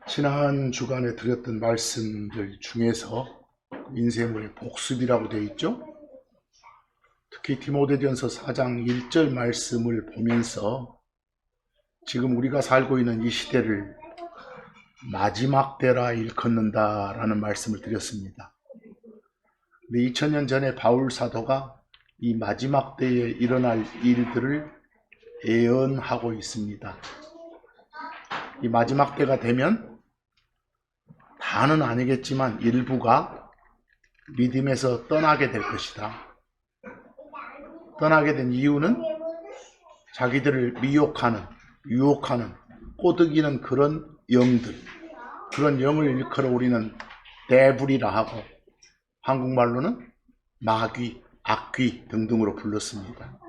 지난 주간에 드렸던 말씀들 중에서 인생의 복습이라고 되어 있죠. 특히 디모데전서 4장 1절 말씀을 보면서 지금 우리가 살고 있는 이 시대를 마지막 때라 일컫는다라는 말씀을 드렸습니다. 2000년 전에 바울 사도가 이 마지막 때에 일어날 일들을 예언하고 있습니다. 이 마지막 때가 되면 다는 아니겠지만 일부가 믿음에서 떠나게 될 것이다. 떠나게 된 이유는 자기들을 미혹하는, 유혹하는, 꼬드기는 그런 영들, 그런 영을 일컬어 우리는 데불이라 하고 한국말로는 마귀, 악귀 등등으로 불렀습니다.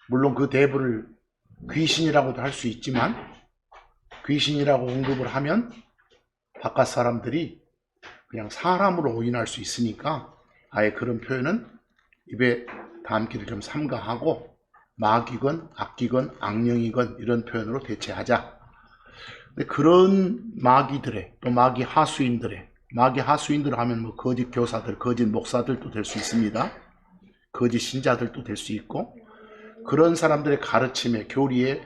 물론 그 데불을 귀신이라고도 할 수 있지만 귀신이라고 언급을 하면 바깥 사람들이 그냥 사람으로 오인할 수 있으니까 아예 그런 표현은 입에 담기를 좀 삼가하고 마귀건 악귀건 악령이건 이런 표현으로 대체하자. 근데 그런 마귀들의 또 마귀 하수인들의 마귀 하수인들 하면 뭐 거짓 교사들, 거짓 목사들도 될 수 있습니다. 거짓 신자들도 될 수 있고 그런 사람들의 가르침에 교리에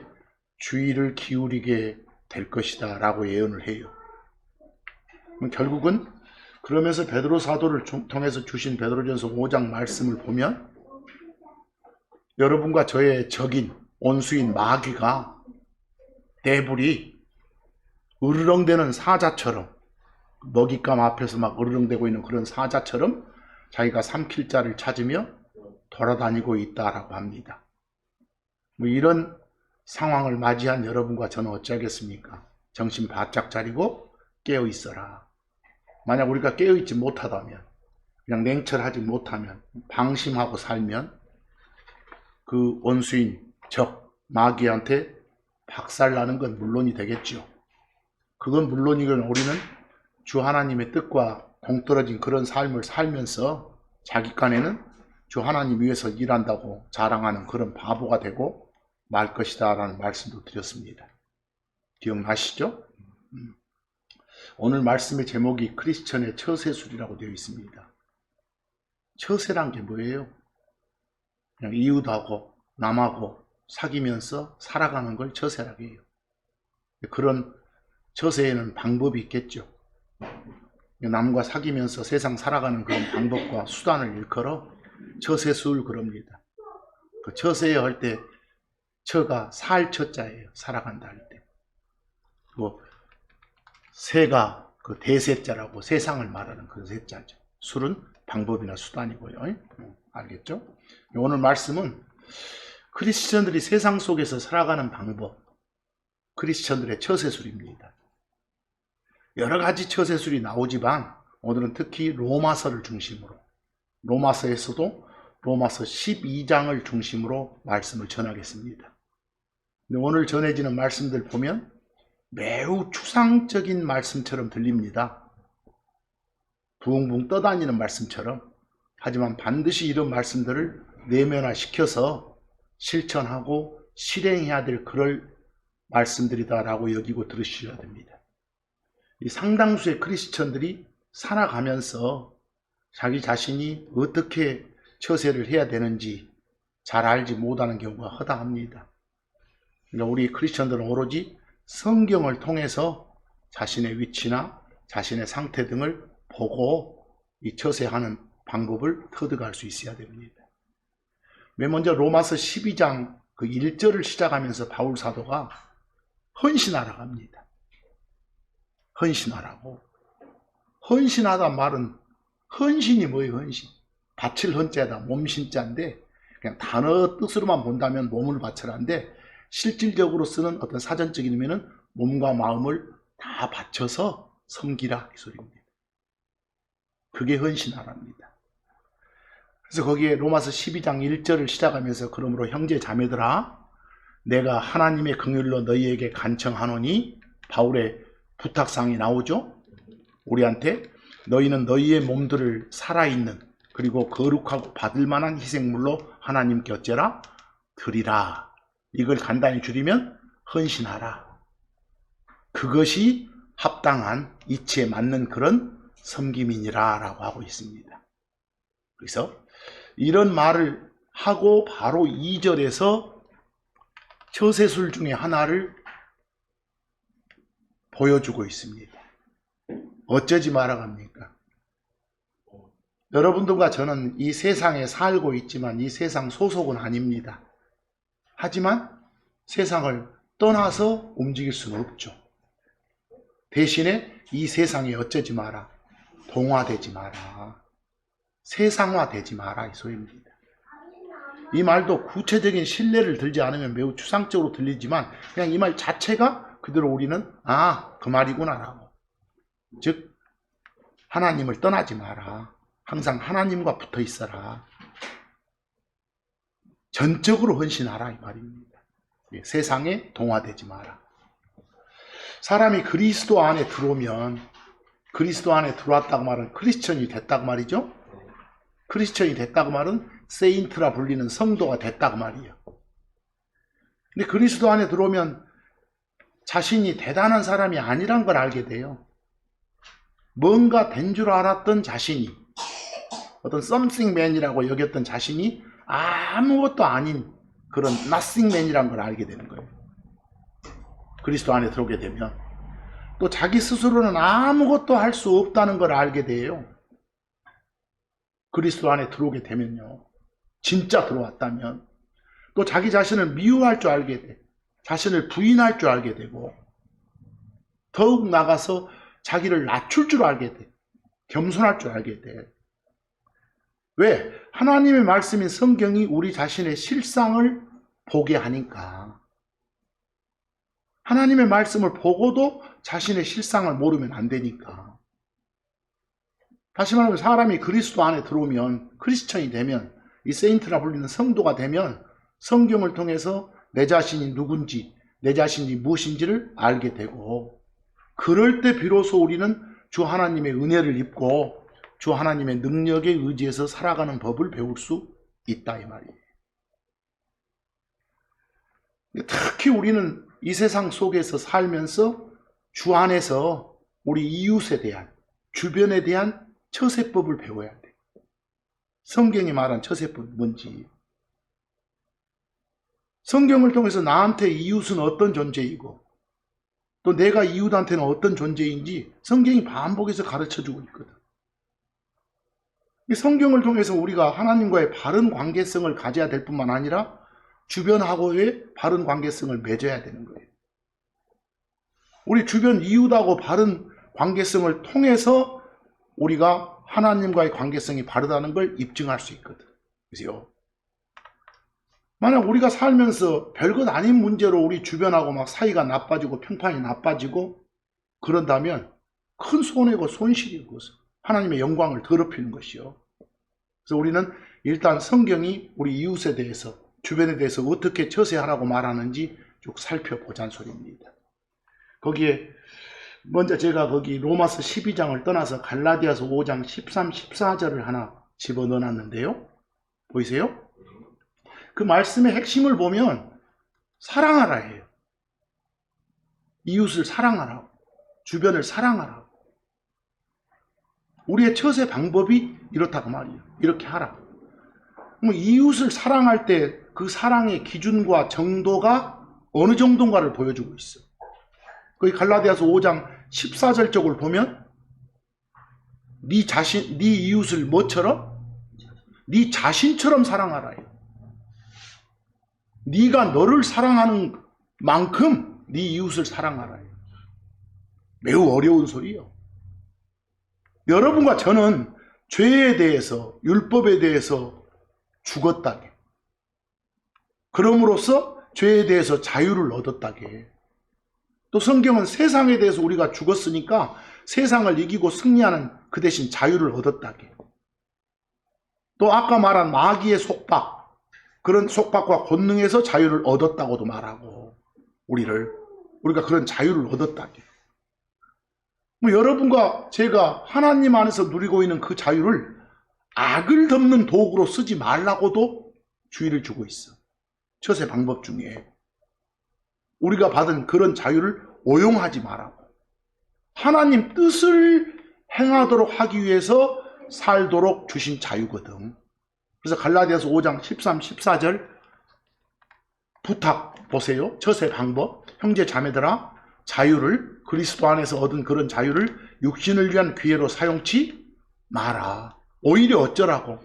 주의를 기울이게 될 것이다 라고 예언을 해요. 결국은 그러면서 베드로 사도를 통해서 주신 베드로전서 5장 말씀을 보면 여러분과 저의 적인 온수인 마귀가 데불이 으르렁대는 사자처럼 먹잇감 앞에서 막 으르렁대고 있는 그런 사자처럼 자기가 삼킬 자를 찾으며 돌아다니고 있다라고 합니다. 이런 상황을 맞이한 여러분과 저는 어찌하겠습니까? 정신 바짝 차리고 깨어 있어라. 만약 우리가 깨어 있지 못하다면, 그냥 냉철하지 못하면, 방심하고 살면 그 원수인 적 마귀한테 박살나는 건 물론이 되겠죠. 그건 물론이건 우리는 주 하나님의 뜻과 동떨어진 그런 삶을 살면서 자기 간에는 주 하나님 위해서 일한다고 자랑하는 그런 바보가 되고 말 것이다 라는 말씀도 드렸습니다. 기억나시죠? 오늘 말씀의 제목이 크리스천의 처세술이라고 되어 있습니다. 처세란 게 뭐예요? 그냥 이웃하고 남하고 사귀면서 살아가는 걸 처세라고 해요. 그런 처세에는 방법이 있겠죠. 남과 사귀면서 세상 살아가는 그런 방법과 수단을 일컬어 처세술 그럽니다. 그 처세에 할 때 처가 살 처자예요. 살아간다 할 때. 뭐 세가 그 대세자라고 세상을 말하는 그 세자죠. 술은 방법이나 수단이고요. 알겠죠? 오늘 말씀은 크리스천들이 세상 속에서 살아가는 방법, 크리스천들의 처세술입니다. 여러 가지 처세술이 나오지만 오늘은 특히 로마서를 중심으로, 로마서에서도 로마서 12장을 중심으로 말씀을 전하겠습니다. 오늘 전해지는 말씀들 보면 매우 추상적인 말씀처럼 들립니다. 붕붕 떠다니는 말씀처럼. 하지만 반드시 이런 말씀들을 내면화시켜서 실천하고 실행해야 될 그럴 말씀들이다라고 여기고 들으셔야 됩니다. 이 상당수의 크리스천들이 살아가면서 자기 자신이 어떻게 처세를 해야 되는지 잘 알지 못하는 경우가 허다합니다. 그러니까 우리 크리스천들은 오로지 성경을 통해서 자신의 위치나 자신의 상태 등을 보고 이 처세하는 방법을 터득할 수 있어야 됩니다. 맨 먼저 로마서 12장 그 1절을 시작하면서 바울 사도가 헌신하라고 합니다. 헌신하라고. 헌신하다 말은 헌신이 뭐예요? 헌신. 바칠 헌자다. 몸신자인데 그냥 단어 뜻으로만 본다면 몸을 바쳐라인데 실질적으로 쓰는 어떤 사전적인 의미는 몸과 마음을 다 바쳐서 섬기라 이 소리입니다. 그게 헌신하랍니다. 그래서 거기에 로마서 12장 1절을 시작하면서 그러므로 형제 자매들아 내가 하나님의 긍휼로 너희에게 간청하노니 바울의 부탁사항이 나오죠. 우리한테 너희는 너희의 몸들을 살아있는 그리고 거룩하고 받을 만한 희생물로 하나님께 어째라? 드리라. 이걸 간단히 줄이면 헌신하라. 그것이 합당한 이치에 맞는 그런 섬김이니라 라고 하고 있습니다. 그래서 이런 말을 하고 바로 2절에서 처세술 중에 하나를 보여주고 있습니다. 어쩌지 말아갑니까? 여러분들과 저는 이 세상에 살고 있지만 이 세상 소속은 아닙니다. 하지만 세상을 떠나서 움직일 수는 없죠. 대신에 이 세상에 어쩌지 마라. 동화되지 마라. 세상화되지 마라 이 소리입니다. 이 말도 구체적인 신뢰를 들지 않으면 매우 추상적으로 들리지만 그냥 이 말 자체가 그대로 우리는 그 말이구나 라고. 즉 하나님을 떠나지 마라. 항상 하나님과 붙어 있어라. 전적으로 헌신하라 이 말입니다. 세상에 동화되지 마라. 사람이 그리스도 안에 들어오면 그리스도 안에 들어왔다고 말은 크리스천이 됐다고 말이죠. 크리스천이 됐다고 말은 세인트라 불리는 성도가 됐다고 말이에요. 근데 그리스도 안에 들어오면 자신이 대단한 사람이 아니란 걸 알게 돼요. 뭔가 된 줄 알았던 자신이, 어떤 something man이라고 여겼던 자신이 아무것도 아닌 그런 nothing man이란 걸 알게 되는 거예요. 그리스도 안에 들어오게 되면 또 자기 스스로는 아무것도 할 수 없다는 걸 알게 돼요. 그리스도 안에 들어오게 되면요. 진짜 들어왔다면 또 자기 자신을 미워할 줄 알게 돼. 자신을 부인할 줄 알게 되고 더욱 나가서 자기를 낮출 줄 알게 돼. 겸손할 줄 알게 돼. 왜? 하나님의 말씀인 성경이 우리 자신의 실상을 보게 하니까. 하나님의 말씀을 보고도 자신의 실상을 모르면 안 되니까. 다시 말하면 사람이 그리스도 안에 들어오면, 크리스천이 되면, 이 세인트라 불리는 성도가 되면 성경을 통해서 내 자신이 누군지, 내 자신이 무엇인지를 알게 되고, 그럴 때 비로소 우리는 주 하나님의 은혜를 입고 주 하나님의 능력에 의지해서 살아가는 법을 배울 수 있다 이 말이에요. 특히 우리는 이 세상 속에서 살면서 주 안에서 우리 이웃에 대한, 주변에 대한 처세법을 배워야 돼. 성경이 말한 처세법이 뭔지. 성경을 통해서 나한테 이웃은 어떤 존재이고 또 내가 이웃한테는 어떤 존재인지 성경이 반복해서 가르쳐주고 있거든. 이 성경을 통해서 우리가 하나님과의 바른 관계성을 가져야 될 뿐만 아니라 주변하고의 바른 관계성을 맺어야 되는 거예요. 우리 주변 이웃하고 바른 관계성을 통해서 우리가 하나님과의 관계성이 바르다는 걸 입증할 수 있거든. 그죠? 만약 우리가 살면서 별것 아닌 문제로 우리 주변하고 막 사이가 나빠지고 평판이 나빠지고 그런다면 큰 손해고 손실이고 그것은 하나님의 영광을 더럽히는 것이요. 그래서 우리는 일단 성경이 우리 이웃에 대해서, 주변에 대해서 어떻게 처세하라고 말하는지 쭉 살펴보자는 소리입니다. 거기에 먼저 제가 거기 로마서 12장을 떠나서 갈라디아서 5장 13, 14절을 하나 집어넣어 놨는데요. 보이세요? 그 말씀의 핵심을 보면 사랑하라 해요. 이웃을 사랑하라고, 주변을 사랑하라고. 우리의 처세 방법이 이렇다고 말이에요. 이렇게 하라. 이웃을 사랑할 때 그 사랑의 기준과 정도가 어느 정도인가를 보여주고 있어. 거기 갈라디아서 5장 14절 쪽을 보면 네 이웃을 뭐처럼? 네 자신처럼 사랑하라 해요. 네가 너를 사랑하는 만큼 네 이웃을 사랑하라 해요. 매우 어려운 소리예요. 여러분과 저는 죄에 대해서, 율법에 대해서 죽었다게. 그럼으로써 죄에 대해서 자유를 얻었다게. 또 성경은 세상에 대해서 우리가 죽었으니까 세상을 이기고 승리하는 그 대신 자유를 얻었다게. 또 아까 말한 마귀의 속박, 그런 속박과 권능에서 자유를 얻었다고도 말하고 우리가 그런 자유를 얻었다게. 여러분과 제가 하나님 안에서 누리고 있는 그 자유를 악을 덮는 도구로 쓰지 말라고도 주의를 주고 있어. 처세 방법 중에 우리가 받은 그런 자유를 오용하지 말라고. 하나님 뜻을 행하도록 하기 위해서 살도록 주신 자유거든. 그래서 갈라디아서 5장 13, 14절 부탁 보세요. 처세 방법. 형제 자매들아, 자유를, 그리스도 안에서 얻은 그런 자유를 육신을 위한 기회로 사용치 마라. 오히려 어쩌라고?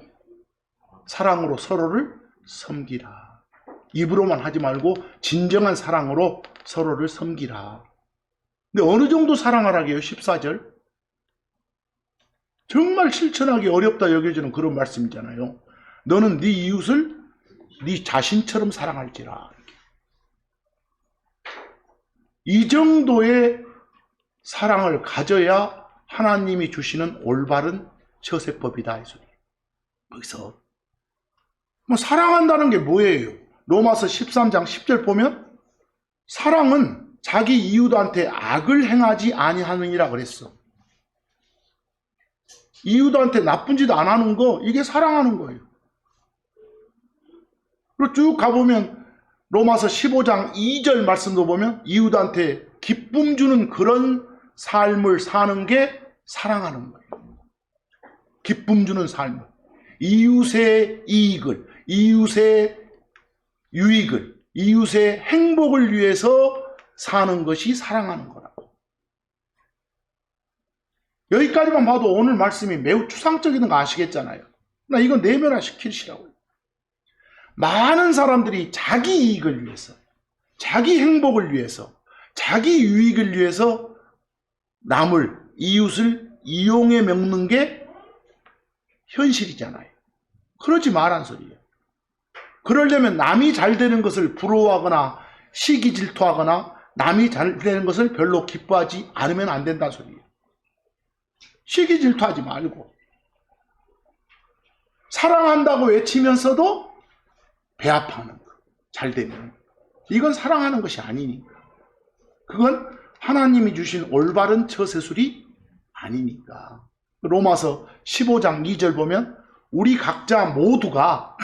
사랑으로 서로를 섬기라. 입으로만 하지 말고 진정한 사랑으로 서로를 섬기라. 근데 어느 정도 사랑하라게요? 14절. 정말 실천하기 어렵다 여겨지는 그런 말씀이잖아요. 너는 네 이웃을 네 자신처럼 사랑할지라. 이 정도의 사랑을 가져야 하나님이 주시는 올바른 처세법이다 이 소리예요. 여기서 뭐 사랑한다는 게 뭐예요? 로마서 13장 10절 보면 사랑은 자기 이웃한테 악을 행하지 아니하느니라 그랬어. 이웃한테 나쁜 짓 안 하는 거, 이게 사랑하는 거예요. 그리고 쭉 가보면 로마서 15장 2절 말씀도 보면 이웃한테 기쁨 주는 그런 삶을 사는 게 사랑하는 거예요. 기쁨 주는 삶을. 이웃의 이익을, 이웃의 유익을, 이웃의 행복을 위해서 사는 것이 사랑하는 거라고. 여기까지만 봐도 오늘 말씀이 매우 추상적인 거 아시겠잖아요. 나 이거 내면화시키시라고요. 많은 사람들이 자기 이익을 위해서, 자기 행복을 위해서, 자기 유익을 위해서 남을, 이웃을 이용해 먹는 게 현실이잖아요. 그러지 말란 소리예요. 그러려면 남이 잘 되는 것을 부러워하거나 시기 질투하거나 남이 잘 되는 것을 별로 기뻐하지 않으면 안 된다는 소리예요. 시기 질투하지 말고 사랑한다고 외치면서도 배 아파하는 거. 잘 되면 이건 사랑하는 것이 아니니까. 그건 하나님이 주신 올바른 처세술이 아니니까. 로마서 15장 2절 보면 우리 각자 모두가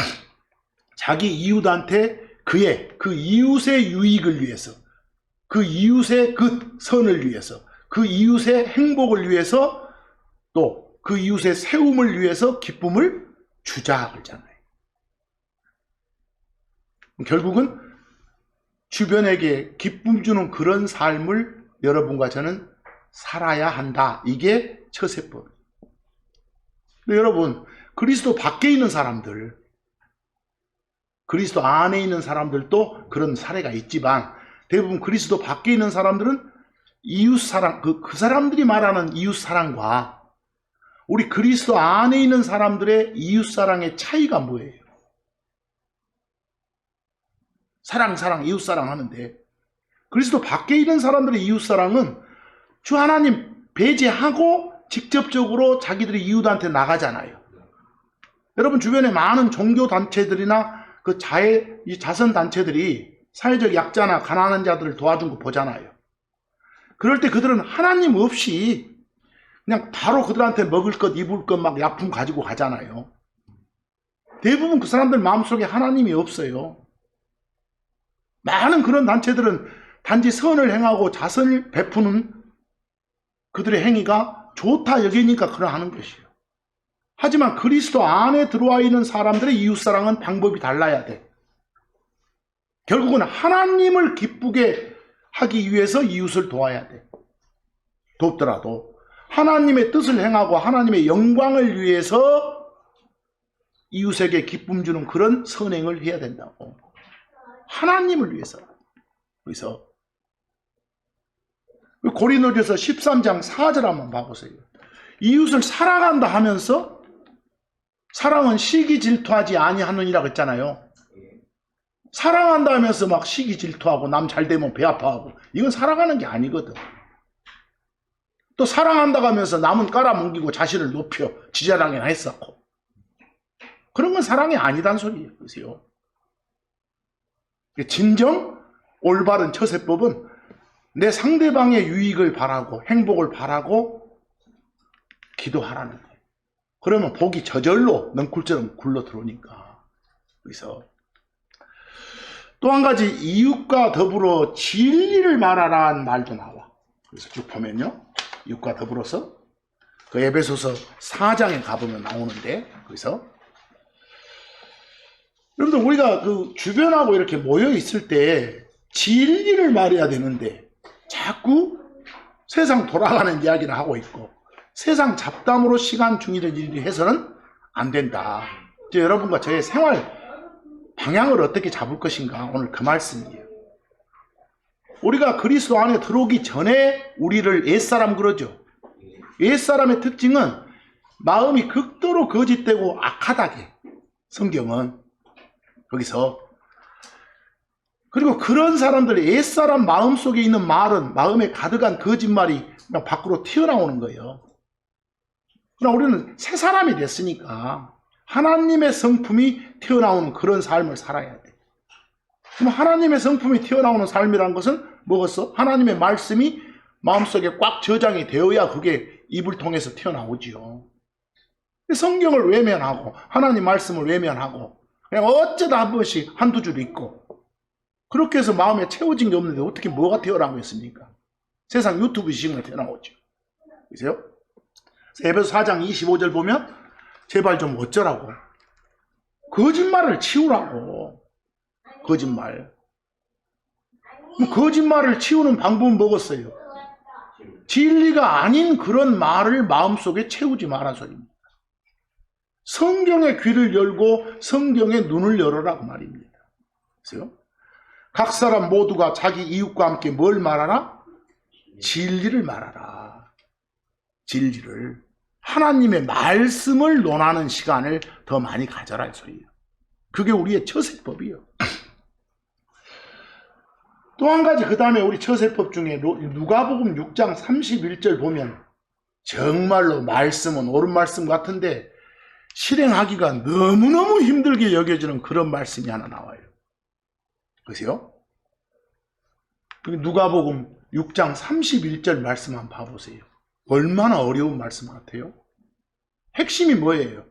자기 이웃한테 그 이웃의 유익을 위해서, 그 이웃의 그 선을 위해서, 그 이웃의 행복을 위해서, 또 그 이웃의 세움을 위해서 기쁨을 주자 그러잖아요. 결국은 주변에게 기쁨 주는 그런 삶을 여러분과 저는 살아야 한다. 이게 처세법. 여러분, 그리스도 밖에 있는 사람들, 그리스도 안에 있는 사람들도 그런 사례가 있지만 대부분 그리스도 밖에 있는 사람들은 이웃사랑, 그 사람들이 말하는 이웃사랑과 우리 그리스도 안에 있는 사람들의 이웃사랑의 차이가 뭐예요? 사랑, 이웃사랑 하는데 그리스도 밖에 있는 사람들의 이웃사랑은 주 하나님 배제하고 직접적으로 자기들이 이웃한테 나가잖아요. 여러분 주변에 많은 종교단체들이나 그 자선단체들이 사회적 약자나 가난한 자들을 도와준 거 보잖아요. 그럴 때 그들은 하나님 없이 그냥 바로 그들한테 먹을 것, 입을 것 막 약품 가지고 가잖아요. 대부분 그 사람들 마음속에 하나님이 없어요. 많은 그런 단체들은 단지 선을 행하고 자선을 베푸는 그들의 행위가 좋다 여기니까 그러하는 것이에요. 하지만 그리스도 안에 들어와 있는 사람들의 이웃사랑은 방법이 달라야 돼. 결국은 하나님을 기쁘게 하기 위해서 이웃을 도와야 돼. 돕더라도 하나님의 뜻을 행하고 하나님의 영광을 위해서 이웃에게 기쁨 주는 그런 선행을 해야 된다고. 하나님을 위해서. 그래서 고린도전서 13장 4절 한번 봐보세요. 이웃을 사랑한다 하면서 사랑은 시기 질투하지 아니하느니라 그랬잖아요. 사랑한다 하면서 막 시기 질투하고 남 잘 되면 배 아파하고 이건 사랑하는 게 아니거든. 또 사랑한다고 하면서 남은 깔아뭉기고 자신을 높여 지자랑이나 했었고 그런 건 사랑이 아니단 소리예요. 보세요. 진정 올바른 처세법은 내 상대방의 유익을 바라고 행복을 바라고 기도하라는 거예요. 그러면 복이 저절로 넝쿨처럼 굴러 들어오니까. 그래서 또 한 가지 이웃과 더불어 진리를 말하라는 말도 나와. 그래서 쭉 보면요. 이웃과 더불어서 그 에베소서 4장에 가보면 나오는데, 거기서 여러분들 우리가 그 주변하고 이렇게 모여 있을 때 진리를 말해야 되는데 자꾸 세상 돌아가는 이야기를 하고 있고 세상 잡담으로 시간 중일을 일이 해서는 안 된다. 이제 여러분과 저의 생활 방향을 어떻게 잡을 것인가, 오늘 그 말씀이에요. 우리가 그리스도 안에 들어오기 전에 우리를 옛사람 그러죠. 옛사람의 특징은 마음이 극도로 거짓되고 악하다게, 성경은 거기서. 그리고 그런 사람들의 옛사람 마음속에 있는 말은, 마음에 가득한 거짓말이 그냥 밖으로 튀어나오는 거예요. 그러나 우리는 새 사람이 됐으니까 하나님의 성품이 튀어나오는 그런 삶을 살아야 돼. 그럼 하나님의 성품이 튀어나오는 삶이라는 것은 뭐겠어? 하나님의 말씀이 마음속에 꽉 저장이 되어야 그게 입을 통해서 튀어나오지요. 성경을 외면하고 하나님 말씀을 외면하고 그냥 어쩌다 한 번씩 한두 줄 읽고 그렇게 해서 마음에 채워진 게 없는데 어떻게 뭐가 튀어나오겠습니까? 세상 유튜브 시간에 튀어나오죠. 보세요? 에베소 4장 25절 보면 제발 좀 어쩌라고, 거짓말을 치우라고. 거짓말. 거짓말을 치우는 방법은 뭐겠어요? 진리가 아닌 그런 말을 마음속에 채우지 마라 소리입니다. 성경의 귀를 열고 성경의 눈을 열어라고 말입니다. 그래서 각 사람 모두가 자기 이웃과 함께 뭘 말하라? 진리를 말하라. 진리를. 하나님의 말씀을 논하는 시간을 더 많이 가져라 이 소리예요. 그게 우리의 처세법이에요. 또 한 가지, 그 다음에 우리 처세법 중에 누가복음 6장 31절 보면 정말로 말씀은 옳은 말씀 같은데 실행하기가 너무너무 힘들게 여겨지는 그런 말씀이 하나 나와요. 보세요. 누가복음 6장 31절 말씀 한번 봐보세요. 얼마나 어려운 말씀 같아요? 핵심이 뭐예요?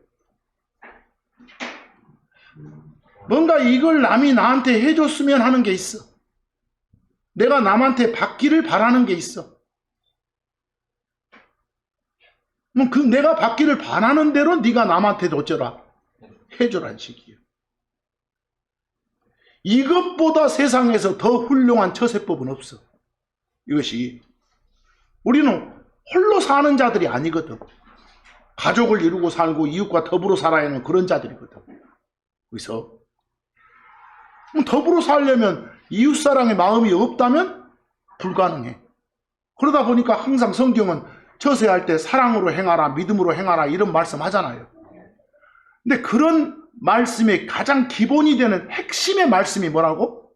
뭔가 이걸 남이 나한테 해줬으면 하는 게 있어. 내가 남한테 받기를 바라는 게 있어. 그 내가 받기를 바라는 대로 네가 남한테도 어쩌라? 해줘라는 식이에요. 이것보다 세상에서 더 훌륭한 처세법은 없어. 이것이 우리는 홀로 사는 자들이 아니거든. 가족을 이루고 살고 이웃과 더불어 살아야 하는 그런 자들이거든. 그래서 더불어 살려면 이웃사랑의 마음이 없다면 불가능해. 그러다 보니까 항상 성경은 처세할 때 사랑으로 행하라, 믿음으로 행하라 이런 말씀 하잖아요. 근데 그런 말씀의 가장 기본이 되는 핵심의 말씀이 뭐라고?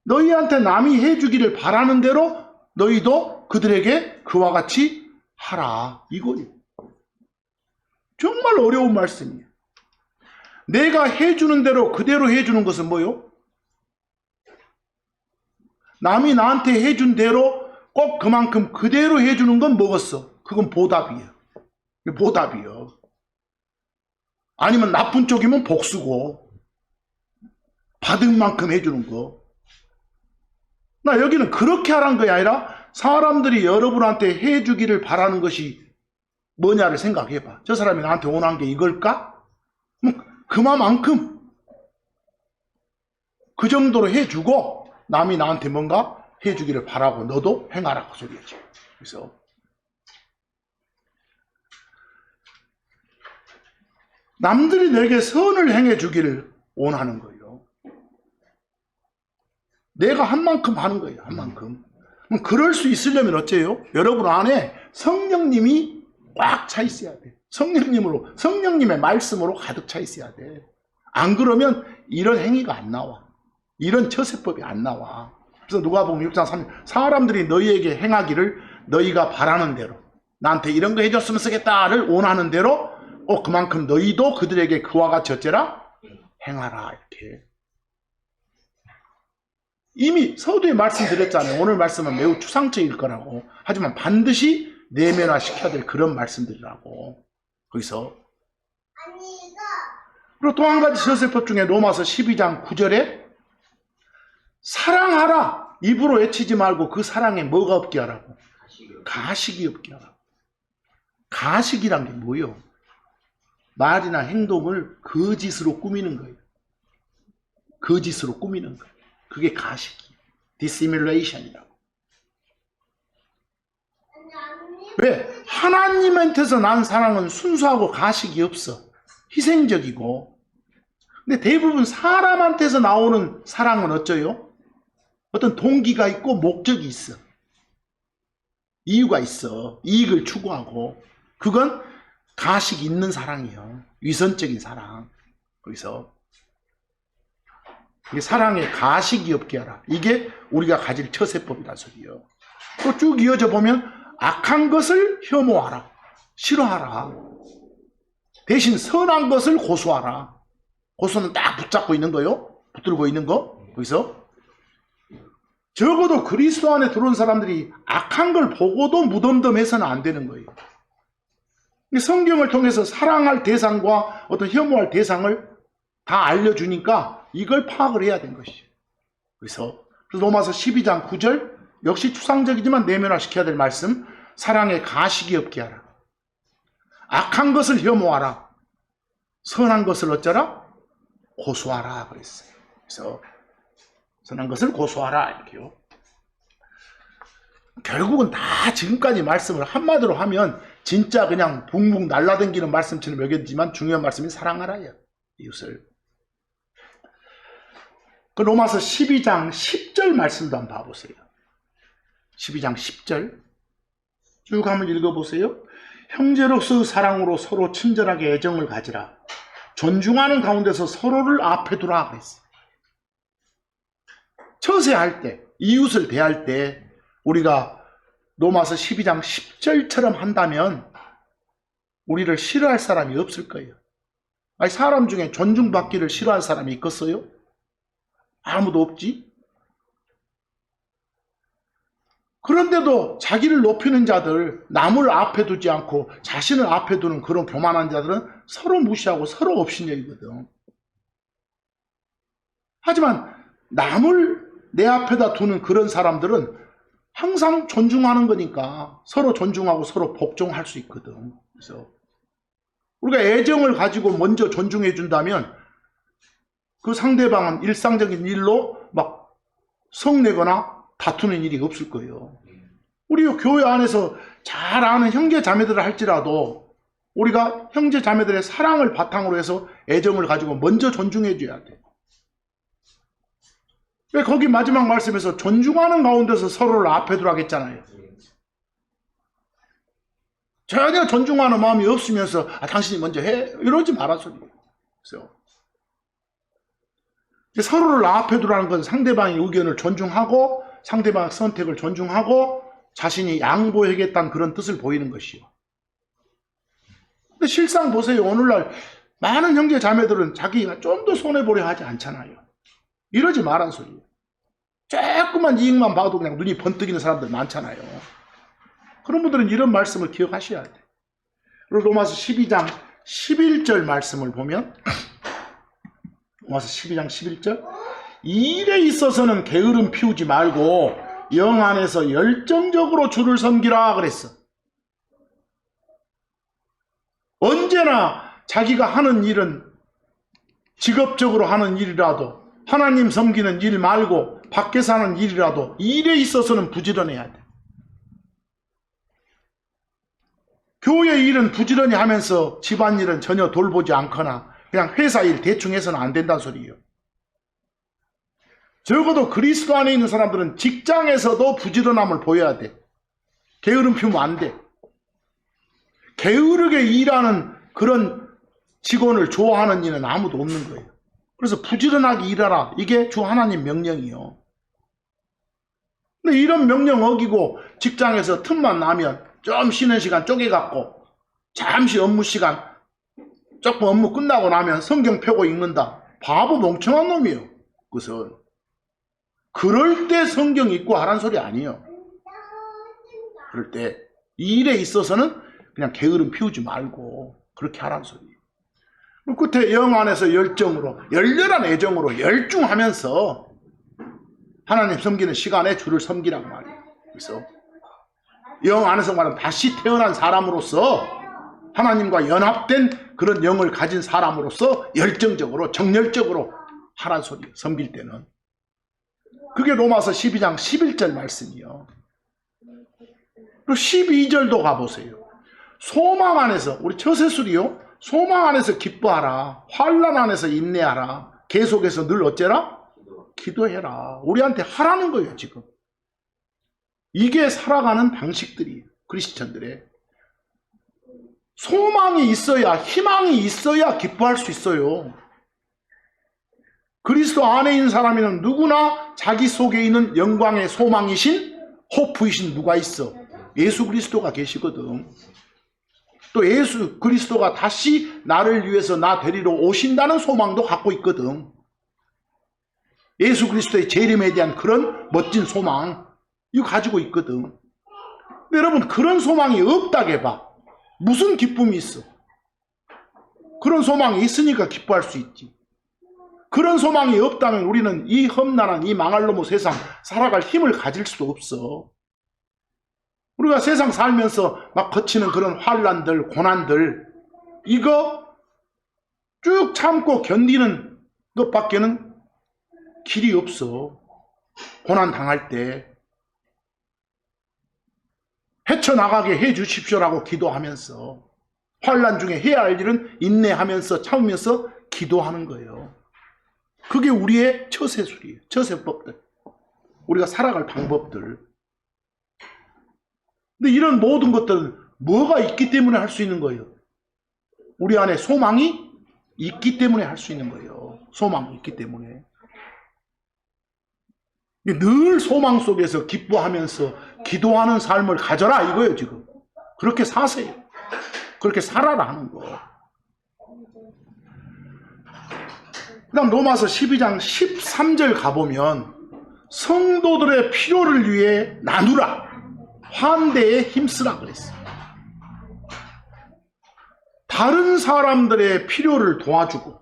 너희한테 남이 해주기를 바라는 대로 너희도 그들에게 그와 같이 하라. 이거예요. 정말 어려운 말씀이에요. 내가 해주는 대로 그대로 해주는 것은 뭐요? 남이 나한테 해준 대로 꼭 그만큼 그대로 해주는 건 뭐겠어? 그건 보답이에요. 보답이요. 아니면 나쁜 쪽이면 복수고 받은 만큼 해주는 거. 나 여기는 그렇게 하라는 것이 아니라 사람들이 여러분한테 해주기를 바라는 것이 뭐냐를 생각해봐. 저 사람이 나한테 원한 게 이걸까? 그만큼 그 정도로 해주고 남이 나한테 뭔가 해주기를 바라고 너도 행하라고 소리였죠. 그래서 남들이 내게 선을 행해주기를 원하는 거예요. 내가 한 만큼 하는 거예요. 한 만큼. 그럴 수 있으려면 어째요? 여러분 안에 성령님이 꽉 차 있어야 돼. 성령님의 말씀으로 가득 차 있어야 돼. 안 그러면 이런 행위가 안 나와. 이런 처세법이 안 나와. 그래서 누가복음 6장 3절 사람들이 너희에게 행하기를 너희가 바라는 대로 나한테 이런 거 해줬으면 쓰겠다를 원하는 대로 그만큼 너희도 그들에게 그와 같이 어째라? 행하라. 이렇게. 이미 서두에 말씀드렸잖아요. 오늘 말씀은 매우 추상적일 거라고. 하지만 반드시 내면화시켜야 될 그런 말씀들이라고. 거기서. 그리고 또 한 가지 처세법 중에 로마서 12장 9절에 사랑하라. 입으로 외치지 말고 그 사랑에 뭐가 없게 하라고. 가식이 없게 하라. 가식이란 게 뭐예요? 말이나 행동을 거짓으로 꾸미는 거예요. 거짓으로 꾸미는 거예요. 그게 가식이에요. dissimulation이라고. 왜? 하나님한테서 난 사랑은 순수하고 가식이 없어. 희생적이고. 근데 대부분 사람한테서 나오는 사랑은 어쩌요? 어떤 동기가 있고 목적이 있어. 이유가 있어. 이익을 추구하고. 그건 가식 있는 사랑이에요. 위선적인 사랑. 거기서 사랑에 가식이 없게 하라. 이게 우리가 가질 처세법이다 소리요. 또 쭉 이어져 보면 악한 것을 혐오하라. 싫어하라. 대신 선한 것을 고수하라. 고수는 딱 붙잡고 있는 거요. 붙들고 있는 거. 거기서 적어도 그리스도 안에 들어온 사람들이 악한 걸 보고도 무덤덤해서는 안 되는 거예요. 성경을 통해서 사랑할 대상과 어떤 혐오할 대상을 다 알려주니까 이걸 파악을 해야 된 것이에요. 그래서 로마서 12장 9절 역시 추상적이지만 내면화시켜야 될 말씀. 사랑에 가식이 없게 하라. 악한 것을 혐오하라. 선한 것을 어쩌라? 고수하라 그랬어요. 그래서 선한 것을 고수하라 이렇게요. 결국은 다 지금까지 말씀을 한마디로 하면 진짜 그냥 붕붕 날라다니는 말씀처럼 여겨지만 중요한 말씀이 사랑하라예요. 이웃을. 그 로마서 12장 10절 말씀도 한번 봐보세요. 12장 10절 쭉 한번 읽어보세요. 형제로서의 사랑으로 서로 친절하게 애정을 가지라. 존중하는 가운데서 서로를 앞에 두라 그랬어요. 처세할 때, 이웃을 대할 때 우리가 로마서 12장 10절처럼 한다면 우리를 싫어할 사람이 없을 거예요. 아니, 사람 중에 존중받기를 싫어할 사람이 있겠어요? 아무도 없지? 그런데도 자기를 높이는 자들, 남을 앞에 두지 않고 자신을 앞에 두는 그런 교만한 자들은 서로 무시하고 서로 업신여기거든. 하지만 남을 내 앞에다 두는 그런 사람들은 항상 존중하는 거니까 서로 존중하고 서로 복종할 수 있거든. 그래서 우리가 애정을 가지고 먼저 존중해 준다면 그 상대방은 일상적인 일로 막 성내거나 다투는 일이 없을 거예요. 우리 교회 안에서 잘 아는 형제 자매들을 할지라도 우리가 형제 자매들의 사랑을 바탕으로 해서 애정을 가지고 먼저 존중해 줘야 돼. 왜 거기 마지막 말씀에서 존중하는 가운데서 서로를 앞에 두라고 했잖아요. 전혀 존중하는 마음이 없으면서 당신이 먼저 해 이러지 말아서. 그래서 서로를 앞에 두라는 건 상대방의 의견을 존중하고 상대방의 선택을 존중하고 자신이 양보하겠다는 그런 뜻을 보이는 것이요. 근데 실상 보세요. 오늘날 많은 형제 자매들은 자기가 좀 더 손해보려 하지 않잖아요. 이러지 말란 소리예요. 조금만 이익만 봐도 그냥 눈이 번뜩이는 사람들 많잖아요. 그런 분들은 이런 말씀을 기억하셔야 돼요. 그리고 로마서 12장 11절 말씀을 보면 로마서 12장 11절 일에 있어서는 게으름 피우지 말고 영 안에서 열정적으로 주를 섬기라 그랬어. 언제나 자기가 하는 일은 직업적으로 하는 일이라도 하나님 섬기는 일 말고 밖에서 하는 일이라도 일에 있어서는 부지런해야 돼. 교회 일은 부지런히 하면서 집안일은 전혀 돌보지 않거나 그냥 회사 일 대충 해서는 안 된다는 소리예요. 적어도 그리스도 안에 있는 사람들은 직장에서도 부지런함을 보여야 돼. 게으름 피우면 안 돼. 게으르게 일하는 그런 직원을 좋아하는 이는 아무도 없는 거예요. 그래서 부지런하게 일하라. 이게 주 하나님 명령이요. 근데 이런 명령 어기고 직장에서 틈만 나면 좀 쉬는 시간 쪼개갖고 잠시 업무 시간 조금 업무 끝나고 나면 성경 펴고 읽는다. 바보 멍청한 놈이에요. 그것은 그럴 때 성경 읽고 하라는 소리 아니에요. 그럴 때 일에 있어서는 그냥 게으름 피우지 말고 그렇게 하라는 소리예요. 끝에 영 안에서 열정으로 열렬한 애정으로 열중하면서 하나님 섬기는 시간에 주를 섬기란 말이에요. 그래서 영 안에서 말하면 다시 태어난 사람으로서 하나님과 연합된 그런 영을 가진 사람으로서 열정적으로 정열적으로 하란 소리 섬길 때는. 그게 로마서 12장 11절 말씀이요. 그리고 12절도 가보세요. 소망 안에서, 우리 처세술이요, 소망 안에서 기뻐하라, 환난 안에서 인내하라, 계속해서 늘 어째라? 기도해라. 우리한테 하라는 거예요. 지금 이게 살아가는 방식들이에요. 크리스천들의 소망이 있어야, 희망이 있어야 기뻐할 수 있어요. 그리스도 안에 있는 사람에는 누구나 자기 속에 있는 영광의 소망이신, 호프이신 누가 있어? 예수 그리스도가 계시거든. 또 예수 그리스도가 다시 나를 위해서 나 데리러 오신다는 소망도 갖고 있거든. 예수 그리스도의 재림에 대한 그런 멋진 소망, 이거 가지고 있거든. 근데 여러분, 그런 소망이 없다고 해봐. 무슨 기쁨이 있어? 그런 소망이 있으니까 기뻐할 수 있지. 그런 소망이 없다면 우리는 이 험난한 이 망할 놈의 세상 살아갈 힘을 가질 수도 없어. 우리가 세상 살면서 막 거치는 그런 환난들, 고난들, 이거 쭉 참고 견디는 것밖에는 길이 없어. 고난 당할 때 헤쳐나가게 해주십시오라고 기도하면서, 환난 중에 해야 할 일은 인내하면서 참으면서 기도하는 거예요. 그게 우리의 처세술이에요. 처세법들, 우리가 살아갈 방법들. 근데 이런 모든 것들은 뭐가 있기 때문에 할 수 있는 거예요? 우리 안에 소망이 있기 때문에 할 수 있는 거예요. 소망이 있기 때문에. 늘 소망 속에서 기뻐하면서 기도하는 삶을 가져라 이거예요. 지금 그렇게 사세요. 그렇게 살아라 하는 거. 그 다음 로마서 12장 13절 가보면 성도들의 필요를 위해 나누라, 환대에 힘쓰라 그랬어요. 다른 사람들의 필요를 도와주고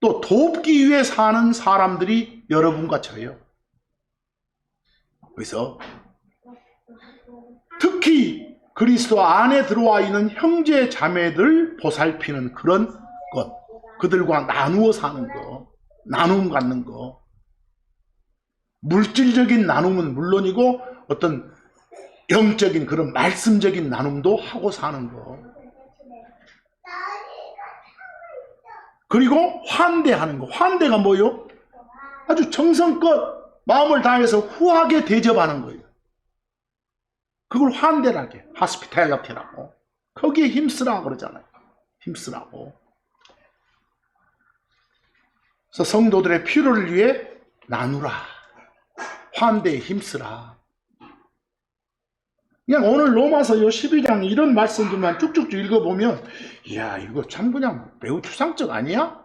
또 돕기 위해 사는 사람들이 여러분과 저예요. 그래서 특히 그리스도 안에 들어와 있는 형제 자매들 보살피는 그런 것, 그들과 나누어 사는 거, 나눔 갖는 거, 물질적인 나눔은 물론이고 어떤 영적인 그런 말씀적인 나눔도 하고 사는 거, 그리고 환대하는 거. 환대가 뭐요? 아주 정성껏 마음을 다해서 후하게 대접하는 거예요. 그걸 환대라게, 하스피탈리티라고. 거기에 힘쓰라 그러잖아요. 힘쓰라고. 그래서 성도들의 필요를 위해 나누라, 환대에 힘쓰라. 그냥 오늘 로마서 요 12장 이런 말씀들만 쭉쭉 읽어보면, 이야, 이거 참 그냥 매우 추상적 아니야?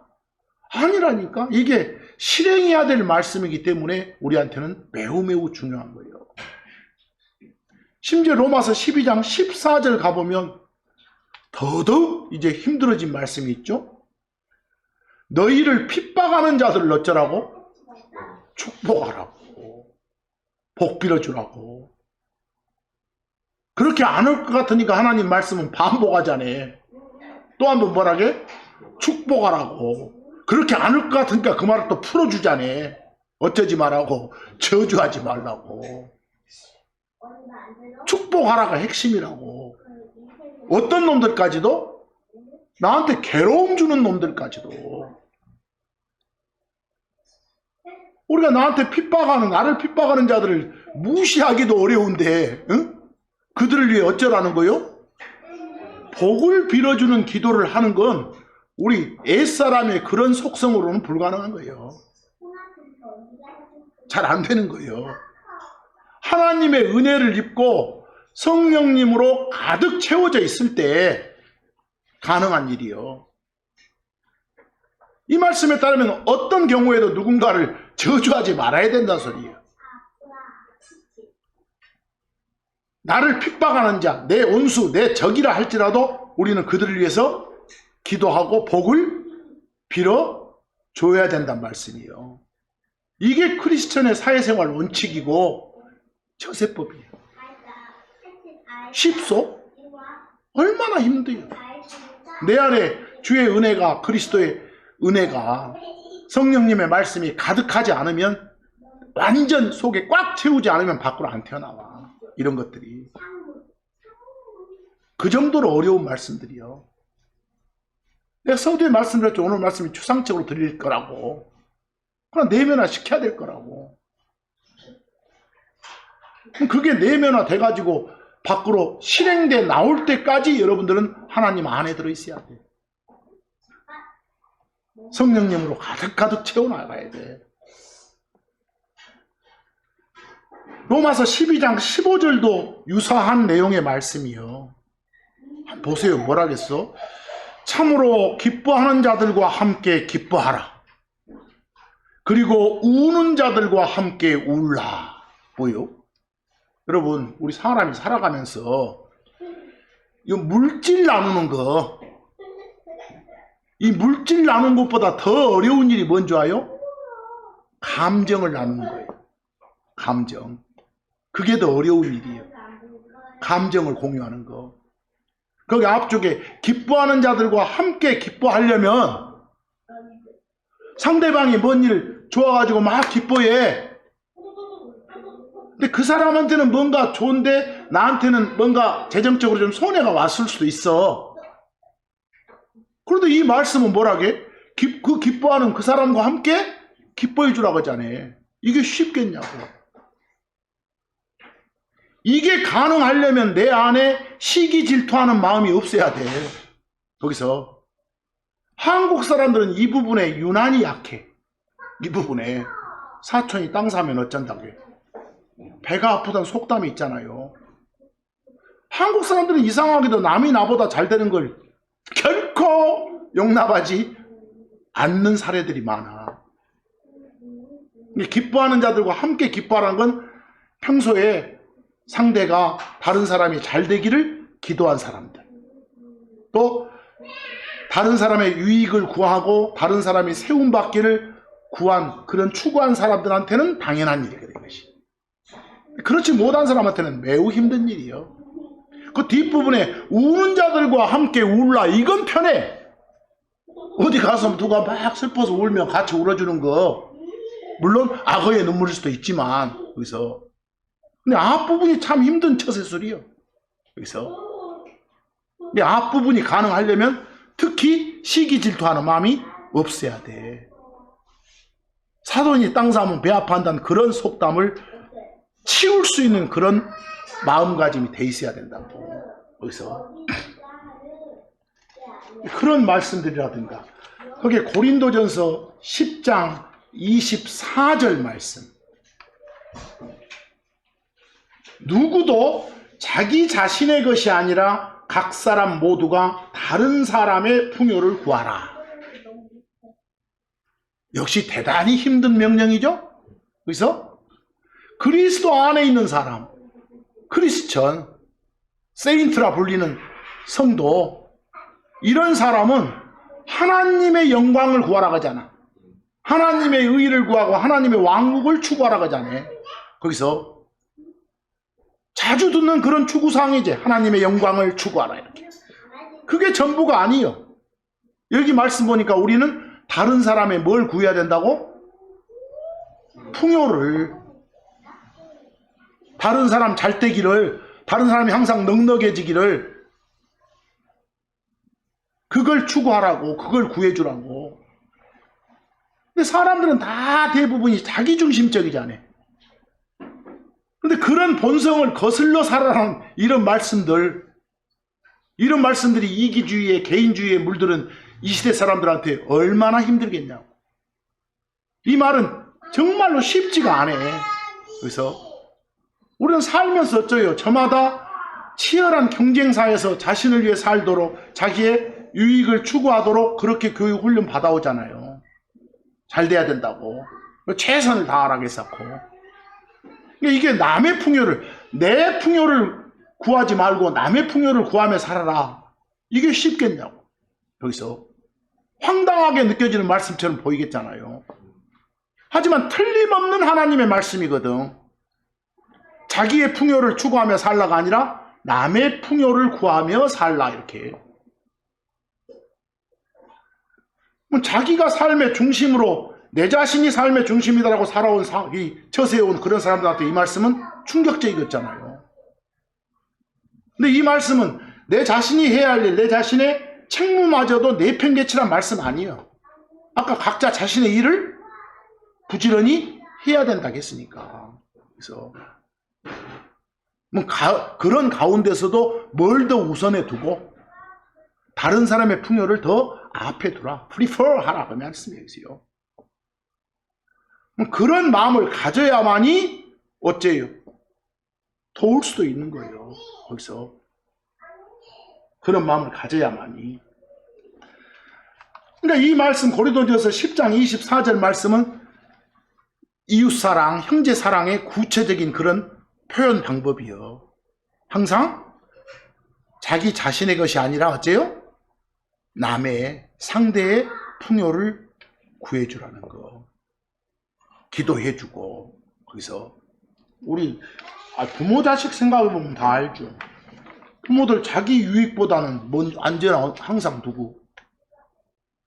아니라니까. 이게 실행해야 될 말씀이기 때문에 우리한테는 매우 중요한 거예요. 심지어 로마서 12장 14절 가보면 더더욱 이제 힘들어진 말씀이 있죠. 너희를 핍박하는 자들을 어쩌라고? 축복하라고, 복 빌어주라고. 그렇게 안 올 것 같으니까 하나님 말씀은 반복하잖아. 또 한 번 뭐라게? 축복하라고. 그렇게 안 올 것 같으니까 그 말을 또 풀어주잖아. 어쩌지 말라고, 저주하지 말라고. 축복하라가 핵심이라고. 어떤 놈들까지도? 나한테 괴로움 주는 놈들까지도. 우리가 나한테 핍박하는, 나를 핍박하는 자들을 무시하기도 어려운데, 응? 그들을 위해 어쩌라는 거요? 복을 빌어주는 기도를 하는 건 우리 옛사람의 그런 속성으로는 불가능한 거예요. 잘 안 되는 거예요. 하나님의 은혜를 입고 성령님으로 가득 채워져 있을 때 가능한 일이요. 이 말씀에 따르면 어떤 경우에도 누군가를 저주하지 말아야 된다는 소리예요. 나를 핍박하는 자, 내 원수, 내 적이라 할지라도 우리는 그들을 위해서 기도하고 복을 빌어 줘야 된다는 말씀이에요. 이게 크리스천의 사회생활 원칙이고 처세법이에요. 쉽소? 얼마나 힘들어요. 내 안에 주의 은혜가, 그리스도의 은혜가, 성령님의 말씀이 가득하지 않으면, 완전 속에 꽉 채우지 않으면 밖으로 안 튀어나와. 이런 것들이. 그 정도로 어려운 말씀들이요. 내가 서두에 말씀드렸죠. 오늘 말씀이 추상적으로 드릴 거라고. 그럼 내면화 시켜야 될 거라고. 그게 내면화 돼가지고 밖으로 실행돼 나올 때까지 여러분들은 하나님 안에 들어있어야 돼. 성령님으로 가득가득 채워나가야 돼. 로마서 12장 15절도 유사한 내용의 말씀이요. 보세요. 뭐라겠어? 참으로 기뻐하는 자들과 함께 기뻐하라. 그리고 우는 자들과 함께 울라. 뭐요? 여러분, 우리 사람이 살아가면서 이 물질 나누는 거, 이 물질 나누는 것보다 더 어려운 일이 뭔지 아요? 감정을 나누는 거예요. 감정. 그게 더 어려운 일이에요. 감정을 공유하는 거. 거기 앞쪽에 기뻐하는 자들과 함께 기뻐하려면 상대방이 뭔 일 좋아가지고 막 기뻐해. 근데 그 사람한테는 뭔가 좋은데 나한테는 뭔가 재정적으로 좀 손해가 왔을 수도 있어. 그래도 이 말씀은 뭐라게? 그 기뻐하는 그 사람과 함께 기뻐해 주라고 하잖아요. 이게 쉽겠냐고. 이게 가능하려면 내 안에 시기 질투하는 마음이 없어야 돼. 거기서 한국 사람들은 이 부분에 유난히 약해. 이 부분에 사촌이 땅 사면 어쩐다고 해. 배가 아프다는 속담이 있잖아요. 한국 사람들은 이상하게도 남이 나보다 잘 되는 걸 결코 용납하지 않는 사례들이 많아. 기뻐하는 자들과 함께 기뻐하라는 건 평소에 상대가 다른 사람이 잘 되기를 기도한 사람들, 또 다른 사람의 유익을 구하고 다른 사람이 세움받기를 구한, 그런 추구한 사람들한테는 당연한 일이거든요. 이것이. 그렇지 못한 사람한테는 매우 힘든 일이요. 그 뒷부분에 우는 자들과 함께 울라, 이건 편해. 어디 가서 누가 막 슬퍼서 울면 같이 울어주는 거, 물론 악어의 눈물일 수도 있지만 여기서. 근데 앞부분이 참 힘든 처세술이요. 여기서. 근데 앞부분이 가능하려면 특히 시기 질투하는 마음이 없어야 돼. 사돈이 땅 사면 배 아파한다는 그런 속담을 치울 수 있는 그런 마음가짐이 돼 있어야 된다고. 여기서. 그런 말씀들이라든가, 거기에 고린도전서 10장 24절 말씀. 누구도 자기 자신의 것이 아니라 각 사람 모두가 다른 사람의 풍요를 구하라. 역시 대단히 힘든 명령이죠. 그래서 그리스도 안에 있는 사람, 크리스천, 세인트라 불리는 성도, 이런 사람은 하나님의 영광을 구하라고 하잖아. 하나님의 의를 구하고 하나님의 왕국을 추구하라고 하잖아요. 거기서 자주 듣는 그런 추구사항이지. 하나님의 영광을 추구하라, 이렇게. 그게 전부가 아니에요. 여기 말씀 보니까 우리는 다른 사람의 뭘 구해야 된다고? 풍요를. 다른 사람 잘 되기를, 다른 사람이 항상 넉넉해지기를, 그걸 추구하라고, 그걸 구해주라고. 근데 사람들은 다 대부분이 자기중심적이잖아요. 근데 그런 본성을 거슬러 살아라는 이런 말씀들이 이기주의의, 개인주의에 물들은 이 시대 사람들한테 얼마나 힘들겠냐고. 이 말은 정말로 쉽지가 않아. 그래서 우리는 살면서 어쩌요? 저마다 치열한 경쟁사에서 자신을 위해 살도록, 자기의 유익을 추구하도록 그렇게 교육 훈련 받아오잖아요. 잘 돼야 된다고. 최선을 다하라고 했었고. 이게 남의 풍요를, 내 풍요를 구하지 말고 남의 풍요를 구하며 살아라. 이게 쉽겠냐고. 여기서 황당하게 느껴지는 말씀처럼 보이겠잖아요. 하지만 틀림없는 하나님의 말씀이거든. 자기의 풍요를 추구하며 살라가 아니라 남의 풍요를 구하며 살라 이렇게. 자기가 삶의 중심으로 내 자신이 삶의 중심이다라고 살아온 처세해온 그런 사람들한테 이 말씀은 충격적이었잖아요. 근데 이 말씀은 내 자신이 해야 할 일, 내 자신의 책무마저도 내팽개치란 말씀 아니에요. 아까 각자 자신의 일을 부지런히 해야 된다고 했으니까. 그래서 그런 가운데서도 뭘 더 우선에 두고 다른 사람의 풍요를 더 앞에 두라. prefer 하라 그 말씀이에요. 그런 마음을 가져야만이 어째요? 도울 수도 있는 거예요. 거기서 그런 마음을 가져야만이. 그러니까 이 말씀 고린도전서 10장 24절 말씀은 이웃사랑, 형제사랑의 구체적인 그런 표현 방법이요. 항상 자기 자신의 것이 아니라 어째요? 남의 상대의 풍요를 구해주라는 거. 기도해주고. 거기서 우리 부모 자식 생각해보면 다 알죠. 부모들 자기 유익보다는 안전 항상 두고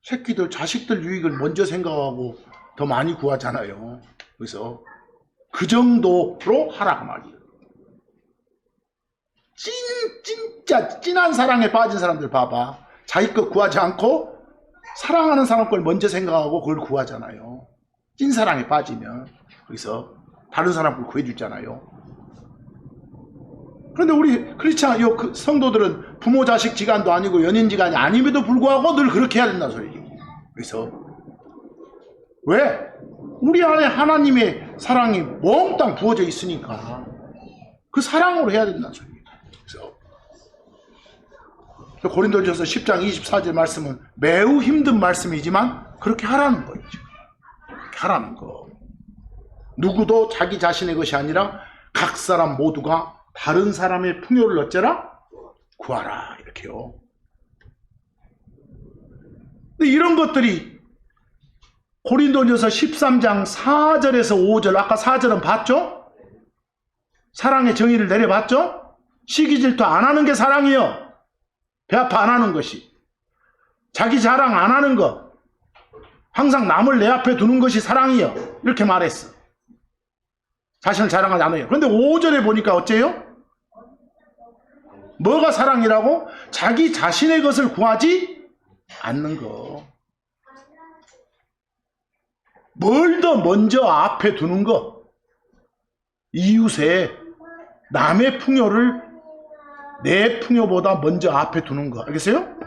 새끼들 자식들 유익을 먼저 생각하고 더 많이 구하잖아요. 그래서 그 정도로 하라 그 말이에요. 진짜 찐한 사랑에 빠진 사람들 봐봐. 자기 것 구하지 않고 사랑하는 사람 걸 먼저 생각하고 그걸 구하잖아요. 찐사랑에 빠지면. 그래서 다른 사람 걸 구해주잖아요. 그런데 우리 크리스찬 성도들은 부모 자식 지간도 아니고 연인지간이 아님에도 불구하고 늘 그렇게 해야 된다는 소리예요. 그래서 왜? 우리 안에 하나님의 사랑이 몽땅 부어져 있으니까 그 사랑으로 해야 된다는 소리예요. 그래서 고린도전서 10장 24절 말씀은 매우 힘든 말씀이지만 그렇게 하라는 거예요. 그렇게 하라는 거. 누구도 자기 자신의 것이 아니라 각 사람 모두가 다른 사람의 풍요를 어째라? 구하라. 이렇게요. 근데 이런 것들이 고린도전서 13장 4절에서 5절, 아까 4절은 봤죠? 사랑의 정의를 내려봤죠? 시기 질투 안 하는 게 사랑이요. 배 아파 안 하는 것이. 자기 자랑 안 하는 것. 항상 남을 내 앞에 두는 것이 사랑이요. 이렇게 말했어. 자신을 자랑하지 않아요. 그런데 5절에 보니까 어째요? 뭐가 사랑이라고? 자기 자신의 것을 구하지 않는 거. 뭘 더 먼저 앞에 두는 거. 이웃의 남의 풍요를 내 풍요보다 먼저 앞에 두는 거. 알겠어요?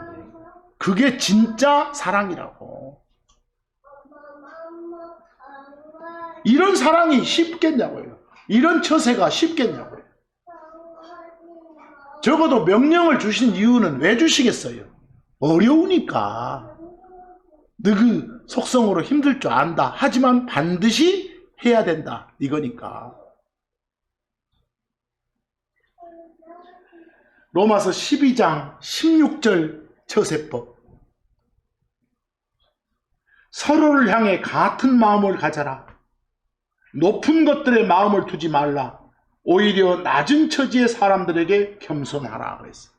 그게 진짜 사랑이라고. 이런 사랑이 쉽겠냐고요. 이런 처세가 쉽겠냐고요. 적어도 명령을 주신 이유는 왜 주시겠어요? 어려우니까. 너그 속성으로 힘들 줄 안다. 하지만 반드시 해야 된다. 이거니까. 로마서 12장 16절 처세법. 서로를 향해 같은 마음을 가져라. 높은 것들의 마음을 두지 말라. 오히려 낮은 처지의 사람들에게 겸손하라 그랬어요.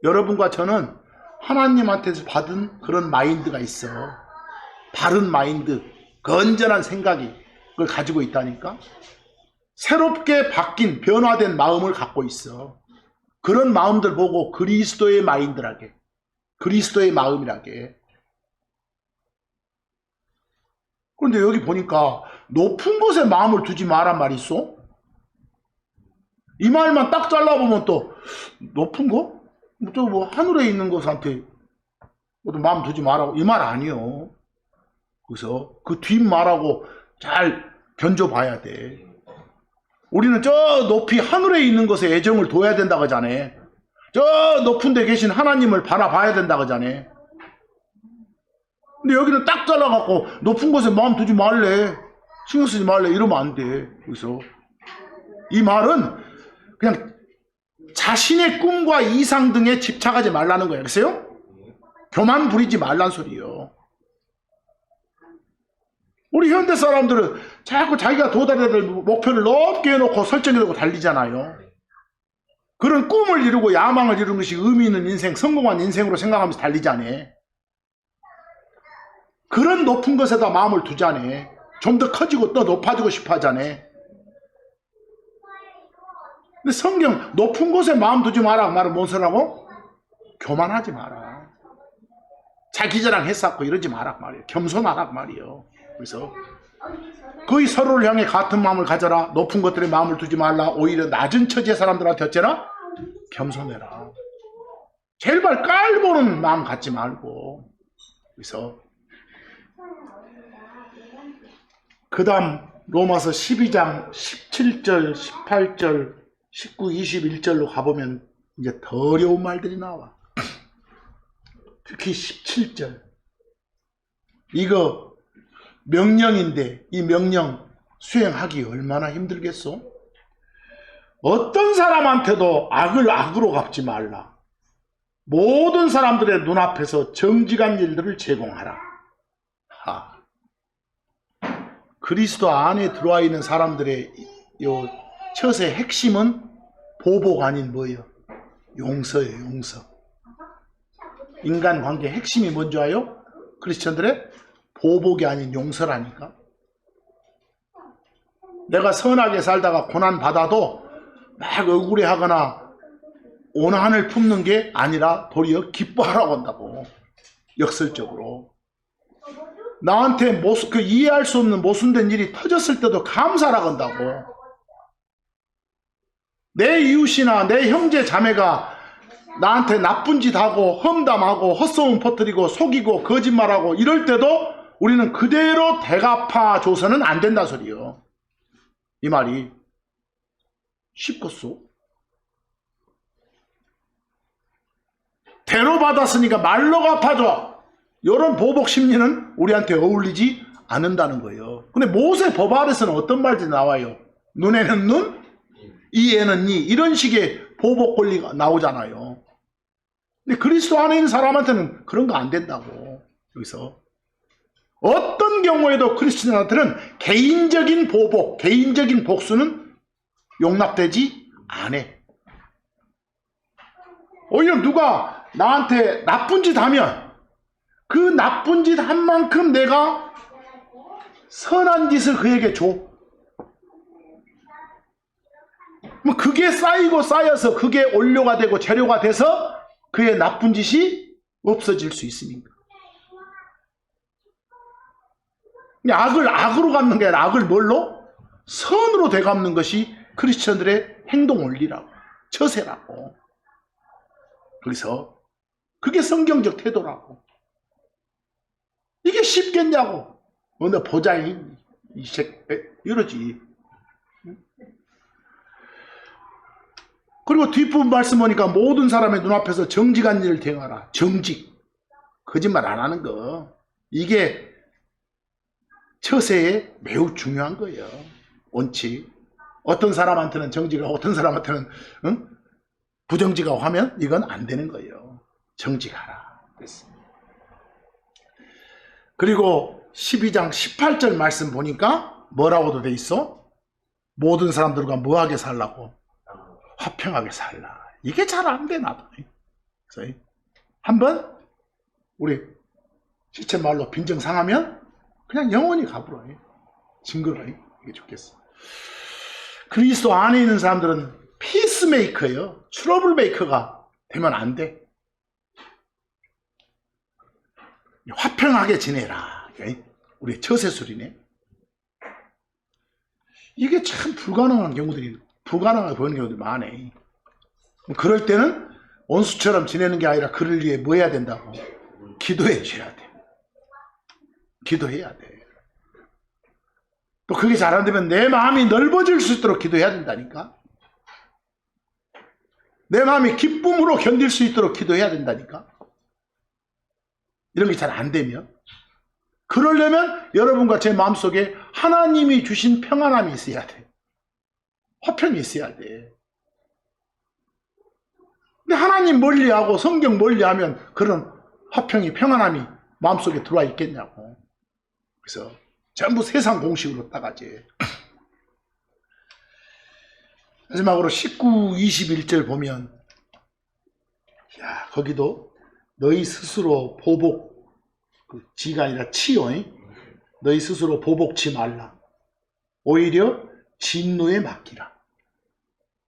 여러분과 저는 하나님한테서 받은 그런 마인드가 있어. 바른 마인드, 건전한 생각이 그걸 가지고 있다니까. 새롭게 바뀐 변화된 마음을 갖고 있어. 그런 마음들 보고 그리스도의 마인드라게, 그리스도의 마음이라게. 그런데 여기 보니까 높은 곳에 마음을 두지 마란 말이 있어. 이 말만 딱 잘라보면 또 높은 거? 뭐 하늘에 있는 것한테 마음 두지 말라고 이 말 아니요. 그래서 그 뒷말하고 잘 견줘봐야 돼. 우리는 저 높이 하늘에 있는 것에 애정을 둬야 된다고 하잖아. 저 높은 데 계신 하나님을 바라봐야 된다고 하잖아. 근데 여기는 딱 잘라갖고 높은 곳에 마음 두지 말래, 신경 쓰지 말래 이러면 안 돼. 그래서 이 말은 그냥 자신의 꿈과 이상 등에 집착하지 말라는 거예요. 알겠어요? 교만 부리지 말란 소리예요. 우리 현대 사람들은 자꾸 자기가 도달해야 될 목표를 높게 해놓고 설정해놓고 달리잖아요. 그런 꿈을 이루고 야망을 이루는 것이 의미 있는 인생, 성공한 인생으로 생각하면서 달리자니. 그런 높은 것에다 마음을 두자니. 좀 더 커지고 또 높아지고 싶어 하자니. 근데 성경 높은 곳에 마음 두지 마라 말은 뭔 소리라고? 교만하지 마라. 자기 자랑 했었고 이러지 마라 말이에요. 겸손하라 말이에요. 그래서 거의 서로를 향해 같은 마음을 가져라. 높은 것들에 마음을 두지 말라. 오히려 낮은 처지의 사람들한테 어째라? 겸손해라. 제일 깔보는 마음 갖지 말고. 그래서 그 다음 로마서 12장 17절, 18절, 19, 21절로 가보면 이제 더 어려운 말들이 나와. 특히 17절. 이거 명령인데 이 명령 수행하기 얼마나 힘들겠소? 어떤 사람한테도 악을 악으로 갚지 말라. 모든 사람들의 눈앞에서 정직한 일들을 제공하라. 그리스도 안에 들어와 있는 사람들의 요 처세의 핵심은 보복 아닌 뭐예요? 용서예요. 용서. 인간관계의 핵심이 뭔지 아요? 크리스천들의 보복이 아닌 용서라니까. 내가 선하게 살다가 고난받아도 막 억울해하거나 오한을 품는 게 아니라 도리어 기뻐하라고 한다고. 역설적으로. 나한테 이해할 수 없는 모순된 일이 터졌을 때도 감사하라고 한다고. 내 이웃이나 내 형제 자매가 나한테 나쁜 짓 하고 험담하고 헛소문 퍼뜨리고 속이고 거짓말하고 이럴 때도 우리는 그대로 대갚아 줘서는 안 된다 소리요. 이 말이 쉽겠소? 대로 받았으니까 말로 갚아줘. 이런 보복 심리는 우리한테 어울리지 않는다는 거예요. 근데 모세 법 아래서는 어떤 말들이 나와요? 눈에는 눈, 이에는 이. 이런 식의 보복 권리가 나오잖아요. 근데 그리스도 안에 있는 사람한테는 그런 거 안 된다고. 여기서 어떤 경우에도 크리스천한테는 개인적인 보복, 개인적인 복수는 용납되지 않아. 오히려 누가 나한테 나쁜 짓 하면 그 나쁜 짓 한 만큼 내가 선한 짓을 그에게 줘. 뭐 그게 쌓이고 쌓여서 그게 원료가 되고 재료가 돼서 그의 나쁜 짓이 없어질 수 있으니까. 악을 악으로 갚는 게 아니라 악을 뭘로? 선으로 되갚는 것이 크리스천들의 행동 원리라고. 처세라고. 그래서 그게 성경적 태도라고. 이게 쉽겠냐고. 너 보자 이러지. 그리고 뒷부분 말씀 보니까 모든 사람의 눈앞에서 정직한 일을 행하라. 정직. 거짓말 안 하는 거. 이게 처세에 매우 중요한 거예요. 원칙. 어떤 사람한테는 정직하고 어떤 사람한테는 부정직하고 하면 이건 안 되는 거예요. 정직하라. 그랬습니다. 그리고 12장 18절 말씀 보니까 뭐라고도 돼 있어? 모든 사람들과 뭐하게 살라고? 화평하게 살라. 이게 잘 안 돼, 나도. 그래서 한번 우리 시체 말로 빈정 상하면 그냥 영원히 가불어. 징그러. 이게 좋겠어. 그리스도 안에 있는 사람들은 피스메이커예요. 트러블 메이커가 되면 안 돼. 화평하게 지내라. 우리 처세술이네. 이게 참 불가능한 경우들이, 불가능하게 보이는 경우들이 많네. 그럴 때는 원수처럼 지내는 게 아니라 그를 위해 뭐 해야 된다고? 기도해 줘야 돼. 기도해야 돼. 또 그게 잘 안 되면 내 마음이 넓어질 수 있도록 기도해야 된다니까. 내 마음이 기쁨으로 견딜 수 있도록 기도해야 된다니까. 이런 게 잘 안 되면. 그러려면 여러분과 제 마음속에 하나님이 주신 평안함이 있어야 돼. 화평이 있어야 돼. 근데 하나님 멀리하고 성경 멀리하면 그런 화평이, 평안함이 마음속에 들어와 있겠냐고. 그래서 전부 세상 공식으로 따가지. 마지막으로 19, 21절 보면, 야, 거기도 너희 스스로 보복, 지가 아니라 치요. 너희 스스로 보복치 말라. 오히려 진노에 맡기라.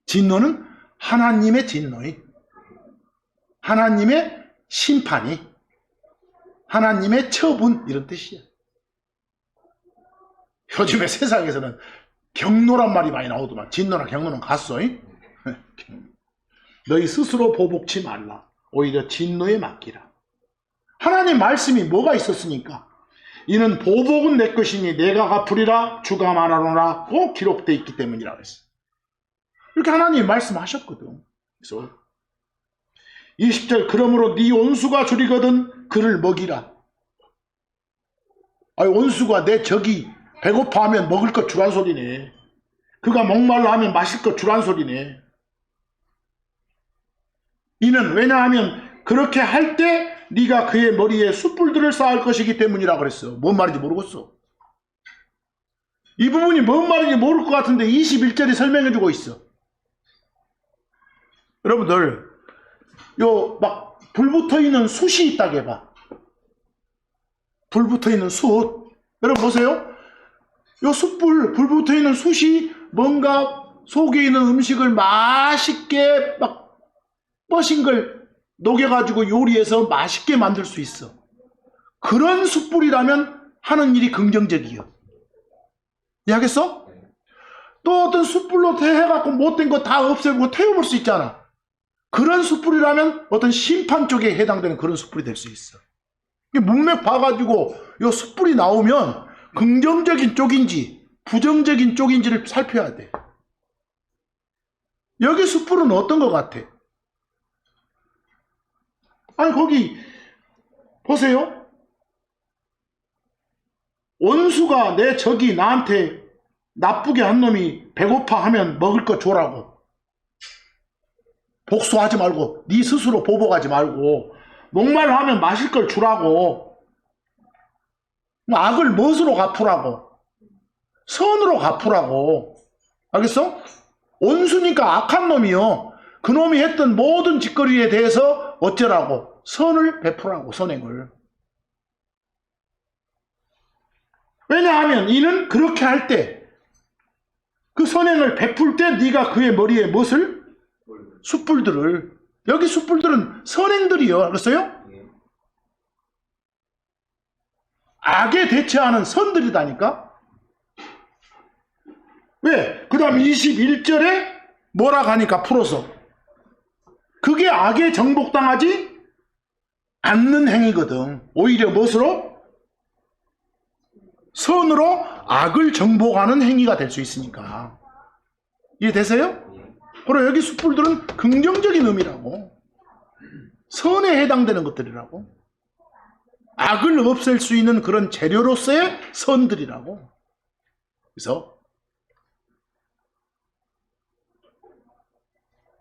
진노는 하나님의 진노이, 하나님의 심판이, 하나님의 처분, 이런 뜻이야. 요즘에 세상에서는 경노란 말이 많이 나오더만. 진노나 경노는 같소. 너희 스스로 보복치 말라. 오히려 진노에 맡기라. 하나님 말씀이 뭐가 있었으니까? 이는 보복은 내 것이니 내가 갚으리라 주가 말하노라고 기록되어 있기 때문이라고 했어. 이렇게 하나님이 말씀하셨거든. 그래서 20절, 그러므로 네 온수가 줄이거든 그를 먹이라. 아니, 온수가 내 적이 배고파하면 먹을 것 주란 소리네. 그가 목말라 하면 마실 것 주란 소리네. 이는 왜냐하면 그렇게 할 때 네가 그의 머리에 숯불들을 쌓을 것이기 때문이라 그랬어. 뭔 말인지 모르겠어. 이 부분이 뭔 말인지 모를 것 같은데 21절이 설명해 주고 있어. 여러분들, 요 막 불 붙어 있는 숯이 있다고 해봐. 불 붙어 있는 숯. 여러분 보세요. 요 숯불, 불 붙어 있는 숯이 뭔가 속에 있는 음식을 맛있게 막 뻗신 걸 녹여가지고 요리해서 맛있게 만들 수 있어. 그런 숯불이라면 하는 일이 긍정적이요. 이해하겠어? 또 어떤 숯불로 해갖고 못된 거 다 없애고 태워볼 수 있잖아. 그런 숯불이라면 어떤 심판 쪽에 해당되는 그런 숯불이 될 수 있어. 문맥 봐가지고 요 숯불이 나오면 긍정적인 쪽인지 부정적인 쪽인지를 살펴야 돼. 여기 숯불은 어떤 것 같아? 아니, 거기 보세요. 원수가 내 적이 나한테 나쁘게 한 놈이 배고파 하면 먹을 거 줘라고. 복수하지 말고, 네 스스로 보복하지 말고, 목말라 하면 마실 걸 주라고. 악을 무엇으로 갚으라고? 선으로 갚으라고. 알겠어? 원수니까 악한 놈이요. 그 놈이 했던 모든 짓거리에 대해서 어쩌라고? 선을 베풀라고, 선행을. 왜냐하면 이는 그렇게 할 때, 그 선행을 베풀 때 네가 그의 머리에 무엇을? 숯불들을. 여기 숯불들은 선행들이요. 알았어요? 악에 대처하는 선들이다니까? 왜? 그 다음 21절에 뭐라 하니까 풀어서. 그게 악에 정복당하지 않는 행위거든. 오히려 무엇으로? 선으로 악을 정복하는 행위가 될 수 있으니까. 이해되세요? 바로 여기 숯불들은 긍정적인 의미라고. 선에 해당되는 것들이라고. 악을 없앨 수 있는 그런 재료로서의 선들이라고. 그래서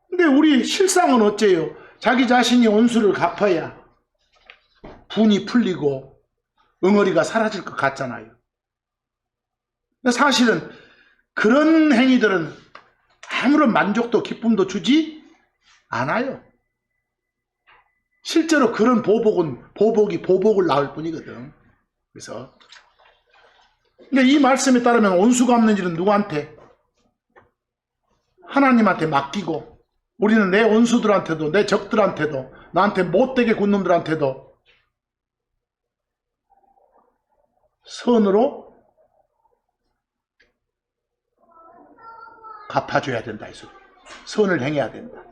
근데 우리 실상은 어째요? 자기 자신이 원수를 갚아야 분이 풀리고 응어리가 사라질 것 같잖아요. 근데 사실은 그런 행위들은 아무런 만족도 기쁨도 주지 않아요. 실제로 그런 보복은 보복을 낳을 뿐이거든. 그래서 이 말씀에 따르면 원수 갚는 일은 누구한테? 하나님한테 맡기고, 우리는 내 원수들한테도, 내 적들한테도, 나한테 못되게 군 놈들한테도 선으로 갚아줘야 된다. 이 소리. 선을 행해야 된다.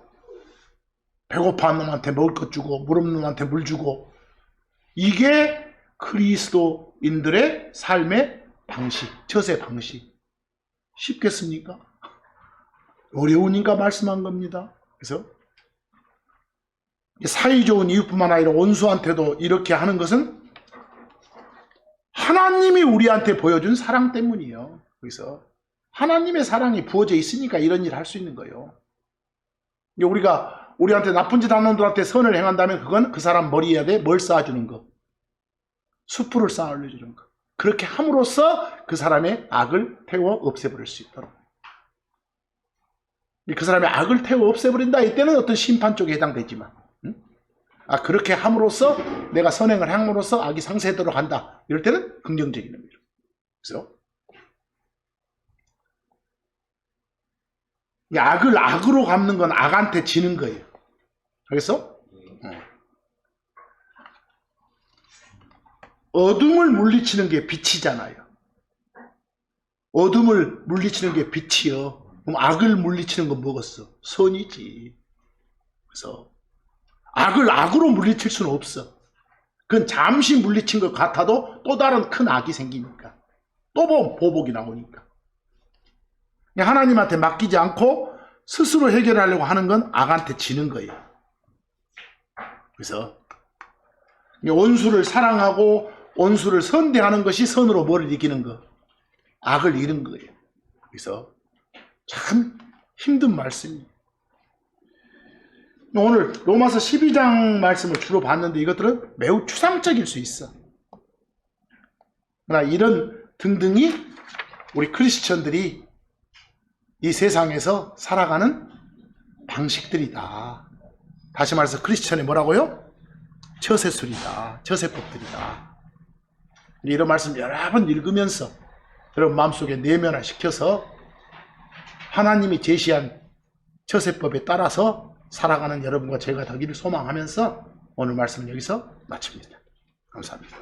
배고파한 놈한테 먹을 것 주고, 물 없는 놈한테 물 주고. 이게 그리스도인들의 삶의 방식, 처세 방식. 쉽겠습니까? 어려우니까 말씀한 겁니다. 그래서 사이좋은 이웃뿐만 아니라 원수한테도 이렇게 하는 것은 하나님이 우리한테 보여준 사랑 때문이에요. 그래서 하나님의 사랑이 부어져 있으니까 이런 일을 할 수 있는 거예요. 우리가 우리한테 나쁜 짓 하는 놈들한테 선을 행한다면 그건 그 사람 머리에 뭘 쌓아주는 거? 숯불을 쌓아 올려주는 거. 그렇게 함으로써 그 사람의 악을 태워 없애버릴 수 있도록. 그 사람이 악을 태워 없애버린다. 이때는 어떤 심판 쪽에 해당되지만, 그렇게 함으로써 내가 선행을 함으로써 악이 상쇄되도록 한다. 이럴 때는 긍정적인 의미로. 그래서 악을 악으로 갚는 건 악한테 지는 거예요. 그래서 어둠을 물리치는 게 빛이잖아요. 어둠을 물리치는 게 빛이요. 그럼 악을 물리치는 건 뭐겠어? 선이지. 그래서 악을 악으로 물리칠 수는 없어. 그건 잠시 물리친 것 같아도 또 다른 큰 악이 생기니까. 또 보복이 나오니까. 하나님한테 맡기지 않고 스스로 해결하려고 하는 건 악한테 지는 거예요. 그래서 원수를 사랑하고 원수를 선대하는 것이 선으로 뭐를 이기는 거? 악을 이기는 거예요. 그래서 참 힘든 말씀이에요. 오늘 로마서 12장 말씀을 주로 봤는데 이것들은 매우 추상적일 수 있어. 그러나 이런 등등이 우리 크리스천들이 이 세상에서 살아가는 방식들이다. 다시 말해서 크리스천이 뭐라고요? 처세술이다. 처세법들이다. 이런 말씀 여러 번 읽으면서 여러분 마음속에 내면화시켜서 하나님이 제시한 처세법에 따라서 살아가는 여러분과 제가 되기를 소망하면서 오늘 말씀은 여기서 마칩니다. 감사합니다.